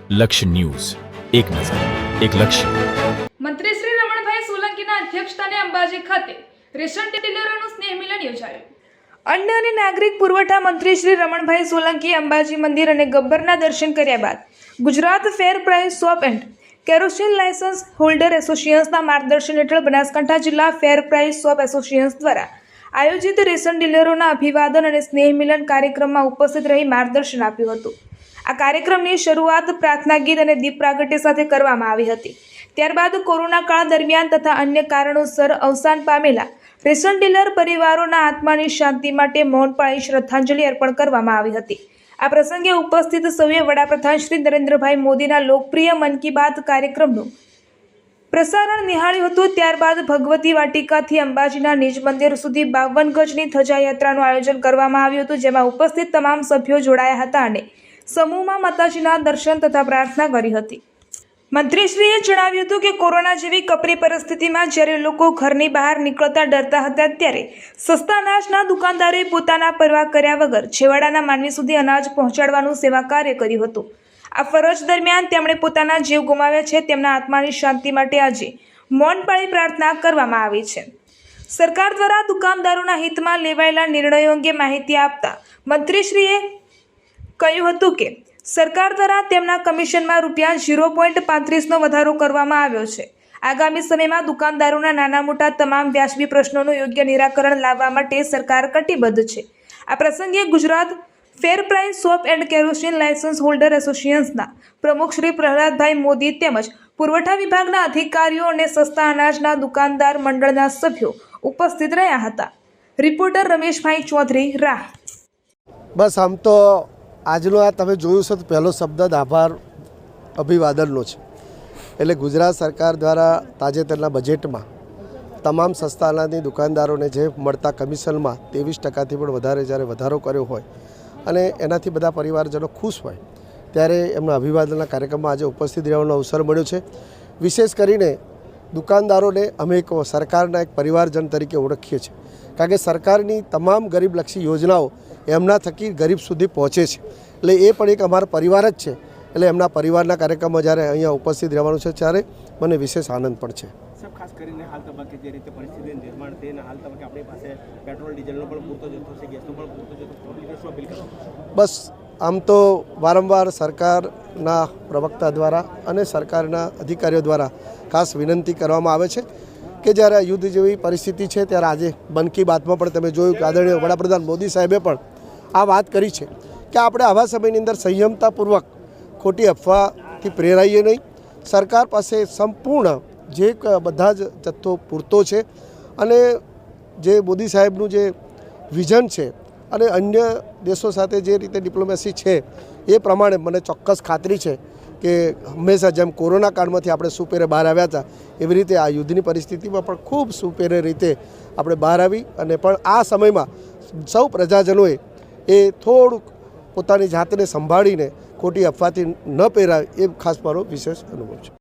લક્ષ્ય ન્યૂઝ, એક નજર, એક લક્ષ્ય. મંત્રી શ્રી રમણભાઈ સોલંકીના અધ્યક્ષસ્થાને અંબાજી ખાતે રેશન ડીલરોનું સ્નેહ મિલન યોજાયું. અન્ન અને નાગરિક પુરવઠા મંત્રી શ્રી રમણભાઈ સોલંકીએ અંબાજી મંદિર અને ગબ્બરના દર્શન કર્યા બાદ ગુજરાત ફેર price shop and kerosene licence holder એસોસિએશનના માર્ગદર્શન હેઠળ બનાસકાંઠા જિલ્લા ફેર પ્રાઇસ શોપ એસોસિએશન દ્વારા આયોજિત રેશન ડીલરોના અભિવાદન અને સ્નેહ મિલન કાર્યક્રમમાં ઉપસ્થિત રહી માર્ગદર્શન આપ્યું હતું. આ કાર્યક્રમની શરૂઆત પ્રાર્થના ગીત અને દીપ પ્રાગટ્ય સાથે કરવામાં આવી હતી. ત્યારબાદ કોરોના કાળ દરમિયાન તથા અન્ય કારણોસર અવસાન પામેલા રેશન ડીલર પરિવારોના આત્માની શાંતિ માટે મૌન પાળી શ્રદ્ધાંજલિ અર્પણ કરવામાં આવી હતી. આ પ્રસંગે ઉપસ્થિત સૌએ વડાપ્રધાન શ્રી નરેન્દ્રભાઈ મોદીના લોકપ્રિય મન કી બાત કાર્યક્રમનું પ્રસારણ નિહાળ્યું હતું. ત્યારબાદ ભગવતી વાટિકાથી અંબાજીના નિજ મંદિર સુધી 52 ગજની ધજા યાત્રાનું આયોજન કરવામાં આવ્યું હતું, જેમાં ઉપસ્થિત તમામ સભ્યો જોડાયા હતા અને સમૂહમાં માતાજીના દર્શન તથા પ્રાર્થના કરી હતી. મંત્રીશ્રીએ જણાવ્યું હતું કે કોરોના જેવી કપરી પરિસ્થિતિમાં જ્યારે લોકો ઘરની બહાર નીકળતા ડરતા હતા, ત્યારે સસ્તા અનાજના દુકાનદારોએ પોતાના પરવા કર્યા વગર છેવાડાના માનવી સુધી અનાજ પહોંચાડવાનું સેવા કાર્ય કર્યું હતું. આ ફરજ દરમિયાન તેમણે પોતાના જીવ ગુમાવ્યા છે. તેમના આત્માની શાંતિ માટે આજે મૌન પાળી પ્રાર્થના કરવામાં આવી છે. સરકાર દ્વારા દુકાનદારોના હિતમાં લેવાયેલા નિર્ણયો અંગે માહિતી આપતા મંત્રીશ્રીએ કહ્યું હતું કે સરકાર દ્વારા તેમના કમિશનમાં ₹0.35નો વધારો કરવામાં આવ્યો છે. આગામી સમયમાં દુકાનદારોના નાના મોટા તમામ વ્યાજબી પ્રશ્નોનું યોગ્ય નિરાકરણ લાવવા માટે સરકાર કટિબદ્ધ છે. આ પ્રસંગે ગુજરાત ફેર price shop and kerosene licence holder એસોસિએશનના પ્રમુખ શ્રી પ્રહલાદભાઈ મોદી તેમજ પુરવઠા વિભાગના અધિકારીઓ અને સસ્તા અનાજના દુકાનદાર મંડળના સભ્યો ઉપસ્થિત રહ્યા હતા. રિપોર્ટર રમેશભાઈ ચૌધરી, રાહ. બસ આમ તો આજનો આ તમે જોયું છે તો પહેલો શબ્દ જ આભાર અભિવાદનનો છે. એટલે ગુજરાત સરકાર દ્વારા તાજેતરના બજેટમાં તમામ સસ્તા અનાજની દુકાનદારોને જે મળતા કમિશનમાં 23%થી પણ વધારે જ્યારે વધારો કર્યો હોય અને એનાથી બધા પરિવારજનો ખુશ હોય, ત્યારે એમના અભિવાદનના કાર્યક્રમમાં આજે ઉપસ્થિત રહેવાનો અવસર મળ્યો છે. વિશેષ કરીને દુકાનદારોને અમે એક સરકારના એક પરિવારજન તરીકે ઓળખીએ છીએ, કારણ કે સરકારની તમામ ગરીબલક્ષી યોજનાઓ એમના થકી ગરીબ સુધી પહોંચે છે. એટલે એ પણ એક અમારો પરિવાર જ છે. એટલે એમના પરિવારના કાર્યક્રમમાં જ્યારે અહીંયા ઉપસ્થિત રહેવાનું છે ત્યારે મને વિશેષ આનંદ પણ છે. ખાસ કરીને હાલ તબક્કે જે રીતે પરિસ્થિતિનું નિર્માણ થઈ અને હાલ તબક્કે આપણી પાસે પેટ્રોલ ડીઝલનો પણ પૂરતો જથ્થો છે, ગેસનો પણ પૂરતો જથ્થો, શું અપીલ કરો? બસ આમ તો વારંવાર સરકારના પ્રવક્તા દ્વારા અને સરકારના અધિકારીઓ દ્વારા ખાસ વિનંતી કરવામાં આવે છે કે જ્યારે યુદ્ધ જેવી પરિસ્થિતિ છે ત્યારે આજે મન કી બાતમાં પણ તમે જોયું કે આદરણીય વડાપ્રધાન મોદી સાહેબે પણ આ વાત કરી છે કે આપણે આવા સમયની અંદર સંયમતાપૂર્વક ખોટી અફવાથી પ્રેરાઈએ નહીં. સરકાર પાસે સંપૂર્ણ જે બધા જ જથ્થો પૂરતો છે અને જે મોદી સાહેબનું જે વિઝન છે અને અન્ય દેશો સાથે જે રીતે ડિપ્લોમેસી છે એ પ્રમાણે મને ચોક્કસ ખાતરી છે કે હંમેશા જેમ કોરોના કાળમાંથી આપણે સુપેરે બહાર આવ્યા હતા, એવી રીતે આ યુદ્ધની પરિસ્થિતિમાં પણ ખૂબ સુપેરે રીતે આપણે બહાર આવી અને પણ આ સમયમાં સૌ પ્રજાજનોએ એ થોડુંક પોતાની જાતને સંભાળીને ખોટી અફવાથી ન પહેરાય એ ખાસ મારો વિશેષ અનુભવ છે.